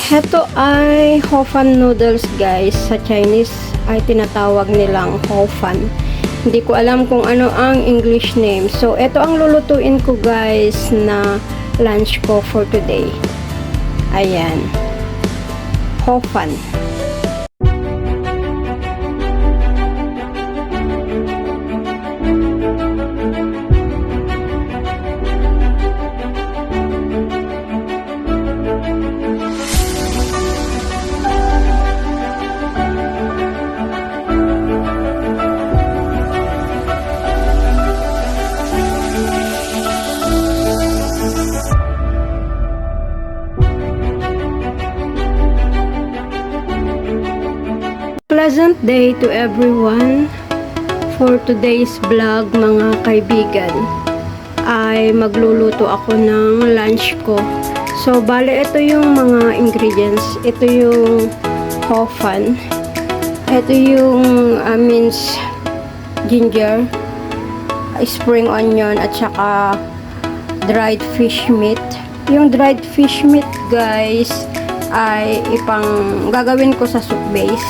Heto ay Hofan noodles guys. Sa Chinese ay tinatawag nilang Hofan. Hindi ko alam kung ano ang English name. So, ito ang lulutuin ko guys na lunch ko for today. Ayan. Hofan. Pleasant day to everyone. For today's vlog mga kaibigan ay magluluto ako ng lunch ko. So bale ito yung mga ingredients. Ito yung hofan. Ito yung minced ginger, spring onion at saka dried fish meat. Yung dried fish meat guys ay gagawin ko sa soup base.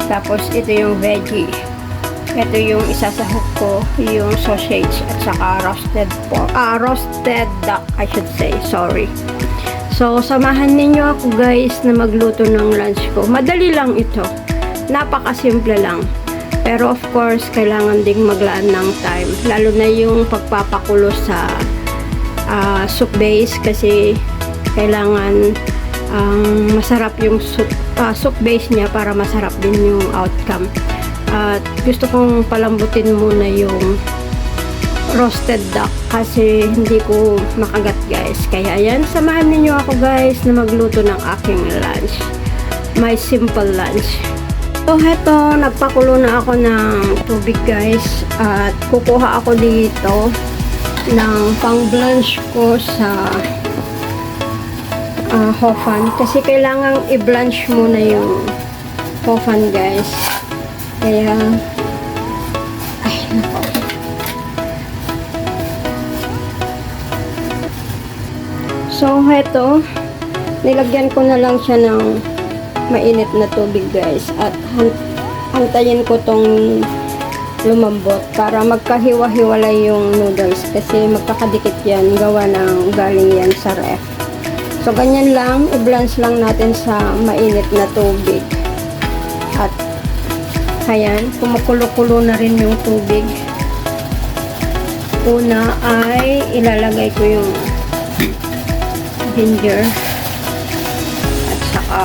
Tapos, ito yung veggie. Ito yung isasahog ko, yung sausage at saka roasted pork. Roasted duck, I should say. Sorry. So, samahan ninyo ako guys na magluto ng lunch ko. Madali lang ito. Napakasimple lang. Pero of course, kailangan ding maglaan ng time. Lalo na yung pagpapakulo sa soup base kasi kailangan masarap yung soup base niya para masarap din yung outcome. At gusto kong palambutin muna yung roasted duck kasi hindi ko makagat guys. Kaya ayan, samahan niyo ako guys na magluto ng aking lunch. My simple lunch. So heto, nagpakulo na ako ng tubig guys at kukuha ako dito ng pang blanch ko sa hofan kasi kailangang i-blanch muna yung hofan guys. Kaya ay nako. So heto, nilagyan ko na lang siya ng mainit na tubig guys at hantayin ko tong lumambot para magkahiwa-hiwalay yung noodles kasi magkakadikit yan gawa ng galing yan sa ref. So, ganyan lang. I-blanch lang natin sa mainit na tubig. At, ayan, kumukulo-kulo na rin yung tubig. Una ay ilalagay ko yung ginger. At saka,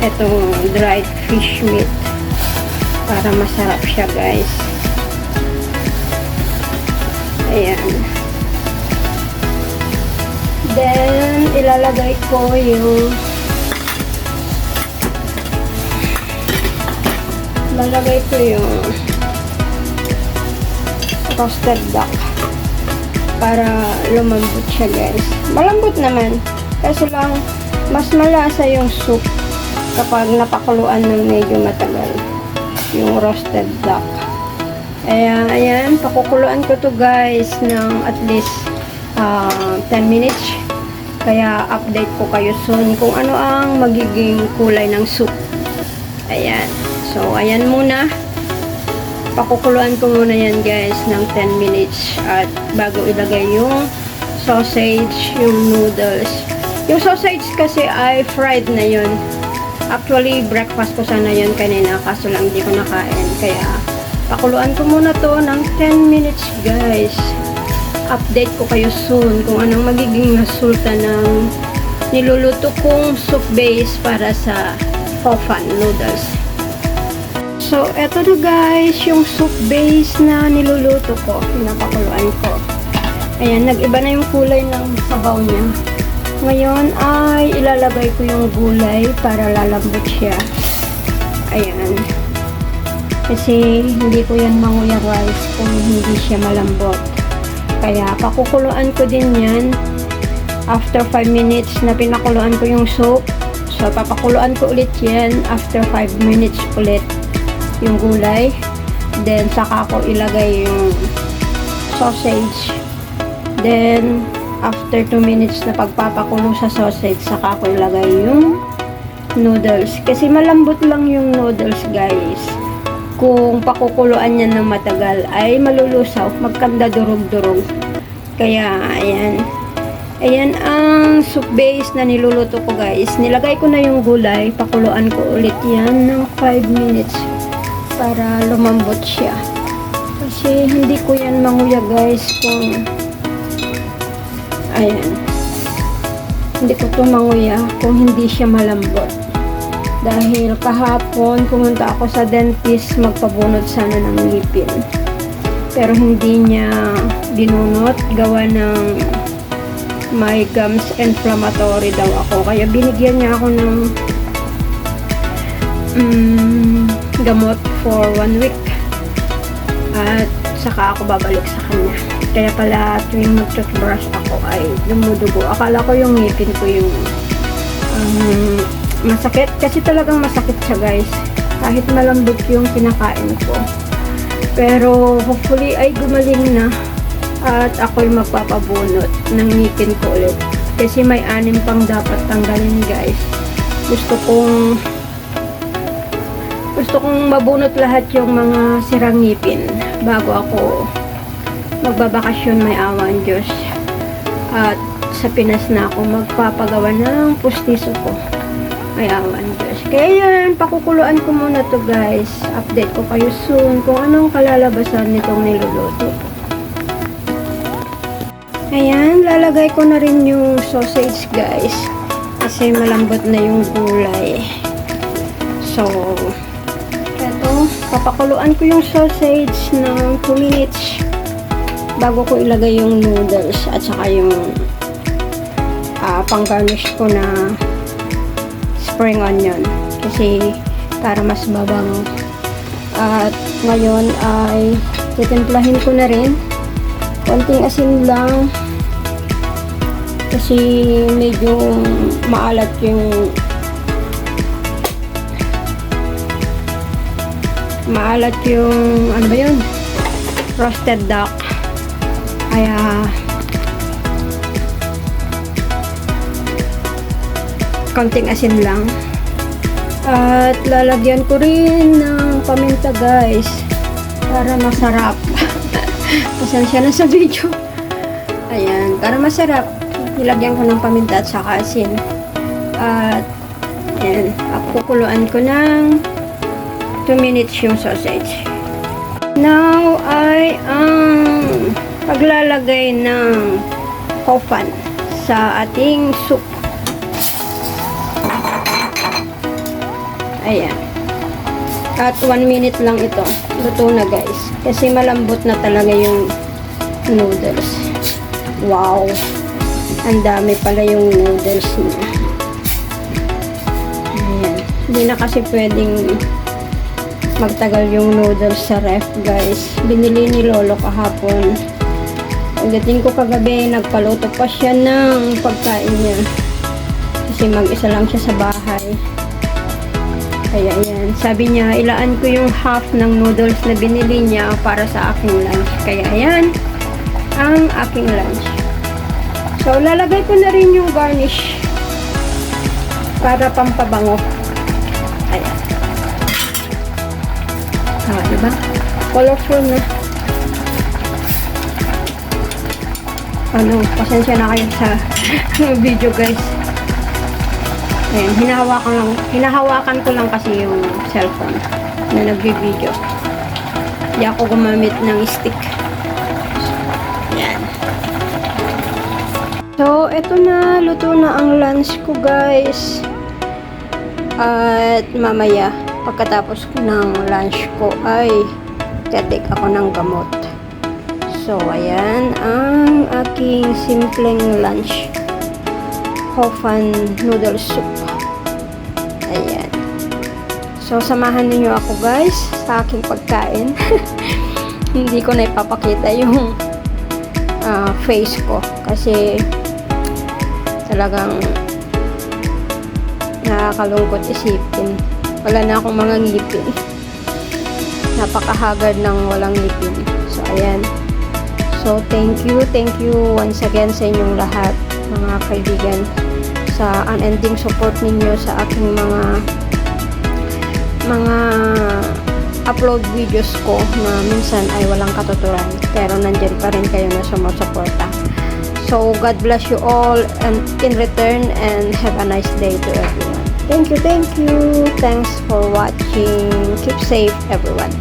itong dried fish meat. Para masarap siya, guys. Ayan. Then, ilalagay ko yung roasted duck para lumambot siya guys. Malambot naman kasi lang mas malasa yung soup kapag napakuluan ng medyo matagal yung roasted duck. Ayan, pakukuluan ko to guys ng at least 10 minutes. Kaya update ko kayo soon kung ano ang magiging kulay ng soup. Ayan. So, ayan muna. Pakukuluan ko muna yan guys ng 10 minutes. At bago ilagay yung sausage, yung noodles. Yung sausage kasi ay fried na yun. Actually, breakfast ko sana yun kanina. Kaso lang hindi ko nakain. Kaya, pakuluan ko muna to ng 10 minutes guys. Update ko kayo soon kung anong magiging resulta ng niluluto kong soup base para sa hofan noodles. So, eto na guys, yung soup base na niluluto ko, pinapakuluan ko. Ayan, nag-iba na yung kulay ng sabaw niya. Ngayon ay ilalagay ko yung gulay para lalambot siya. Ayan. Kasi hindi ko yan manguya rice kung hindi siya malambot. Kaya pakukuluan ko din yan after 5 minutes na pinakuluan ko yung soup. So papakuluan ko ulit yan after 5 minutes ulit yung gulay. Then saka ko ilagay yung sausage. Then After 2 minutes na pagpapakulo sa sausage, saka ko ilagay yung noodles. Kasi malambot lang yung noodles, guys. Kung pakukuluan yan ng matagal, ay malulusaw, magkanda durog-durog. Kaya, ayan. Ayan ang soup base na niluluto ko, guys. Nilagay ko na yung gulay. Pakuluan ko ulit yan ng 5 minutes para lumambot siya. Kasi hindi ko yan manguya, guys, kung ayan. Hindi ko to manguya kung hindi siya malambot. Dahil kahapon pumunta ako sa dentist magpabunot sana ng ngipin. Pero hindi niya binunot, gawa ng may gums inflammatory daw ako. Kaya binigyan niya ako ng gamot for 1 week. At saka ako babalik sa kanya. Kaya pala tuwing mag-toothbrush ako ay dumudugo. Akala ko yung ngipin ko yung masakit. Kasi talagang masakit siya, guys. Kahit malambot yung kinakain ko. Pero hopefully ay gumaling na. At ako'y magpapabunot ng ngipin ko ulit. Kasi may 6 pang dapat tanggalin, guys. Gusto kong mabunot lahat yung mga sirang ngipin bago ako magbabakasyon, may awan Diyos. At sa Pinas na ako magpapagawa ng pustiso ko, may awan Diyos. Kaya yan, pakukuluan ko muna to, guys. Update ko kayo soon kung anong kalalabasan nitong niluluto. Ayan, lalagay ko na rin yung sausage, guys. Kasi malambot na yung gulay. So, eto, papakuluan ko yung sausage ng 2 minutes bago ko ilagay yung noodles at saka yung pang-garnish ko na spring onion. Kasi para mas mabango. At ngayon ay titimplahin ko na rin. Konting asin lang. Kasi medyo maalat yung ano ba yun? Roasted duck. Kaya konting asin lang. At lalagyan ko rin ng paminta, guys, para masarap. Pasensya na sa video. Ayan, para masarap. Nilagyan ko ng paminta at saka asin. At ayan, pakukuluan ko ng 2 minutes yung sausage. Now ay ang paglalagay ng hofan sa ating soup. Ayan. At 1 minute lang ito. Luto na, guys. Kasi malambot na talaga yung noodles. Wow! Ang dami pala yung noodles niya. Ayan. Hindi na kasi pwedeng magtagal yung noodles sa ref, guys. Binili ni Lolo kahapon. Pagdating ko kagabi, nagpaluto pa siya ng pagkain niya. Kasi mag-isa lang siya sa bahay. Kaya yan. Sabi niya, ilaan ko yung half ng noodles na binili niya para sa aking lunch. Kaya yan, ang aking lunch. So, lalagay ko na rin yung garnish para pampabango. Ayan. Diba? Colorful na. Pasensya na kayo sa video, guys. Ayan, hinahawakan ko lang kasi yung cellphone na nagbi-video. Hindi ako gumamit ng stick. Ayan. So, eto na. Luto na ang lunch ko, guys. At mamaya, pagkatapos ko ng lunch ko, ay tatik ako ng gamot. So, ayan ang aking simpleng lunch. Hofan noodle soup. Ayan. So, samahan niyo ako, guys, sa aking pagkain. Hindi ko na ipapakita yung face ko. Kasi talagang nakakalungkot isipin. Wala na akong mga ngipin. Napakahagard ng walang ngipin. So, ayan. So, So, thank you once again sa inyong lahat, mga kaibigan, sa unending support ninyo sa aking mga upload videos ko na minsan ay walang katuturan, pero nandyan pa rin kayo na sumusuporta. So, God bless you all and in return, and have a nice day to everyone. Thank you. Thanks for watching. Keep safe, everyone.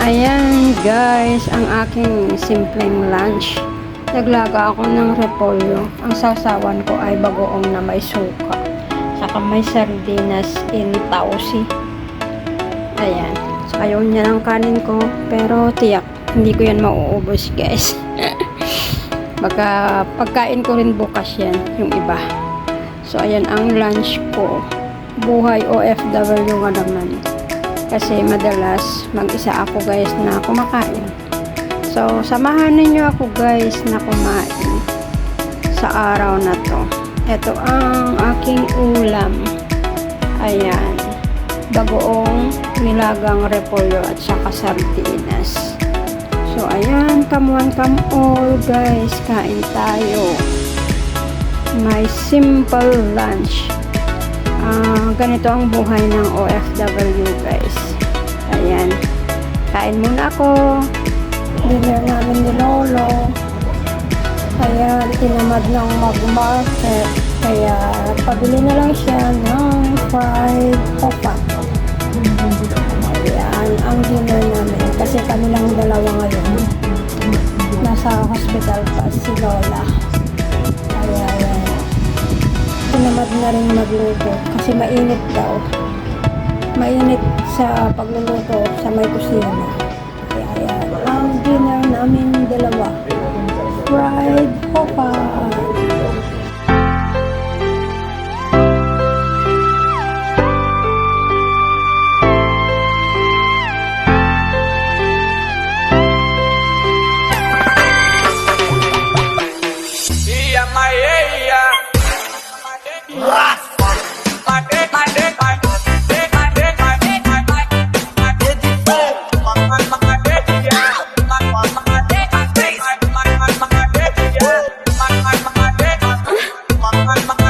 Ayan, guys, ang aking simpleng lunch. Naglaga ako ng repolyo. Ang sasawan ko ay bagoong na may suka. Saka may sardinas in tausi. Ayan. So, ayaw niya ng kanin ko. Pero tiyak, hindi ko yan mauubos, guys. Baka pagkain ko rin bukas yan, yung iba. So, ayan ang lunch ko. Buhay OFW nga naman. Kasi madalas mag-isa ako, guys, na kumakain. So, samahan ninyo ako, guys, na kumain sa araw na to. Ito ang aking ulam. Ayan. Bagoong nilagang repolyo at saka sardinas. So, ayan. Come on, come all, guys. Kain tayo. My simple lunch. Ganito ang buhay ng OFW, guys. Ayan. Kain muna ako. Dinner namin ni Lolo. Ayan, tinamad ng mag-market. Kaya, pabili na lang siya ng fried opak. Ayan, ang dinner namin. Kasi kami lang dalawa ngayon. Nasa hospital pa si Lola. Kaya, ayan. Tinamad na rin magluto. Kasi mainit daw. Mainit sa pagluluto sa may kusina. Kaya, ayan. Ang dinner namin dalawa. Fried opak. My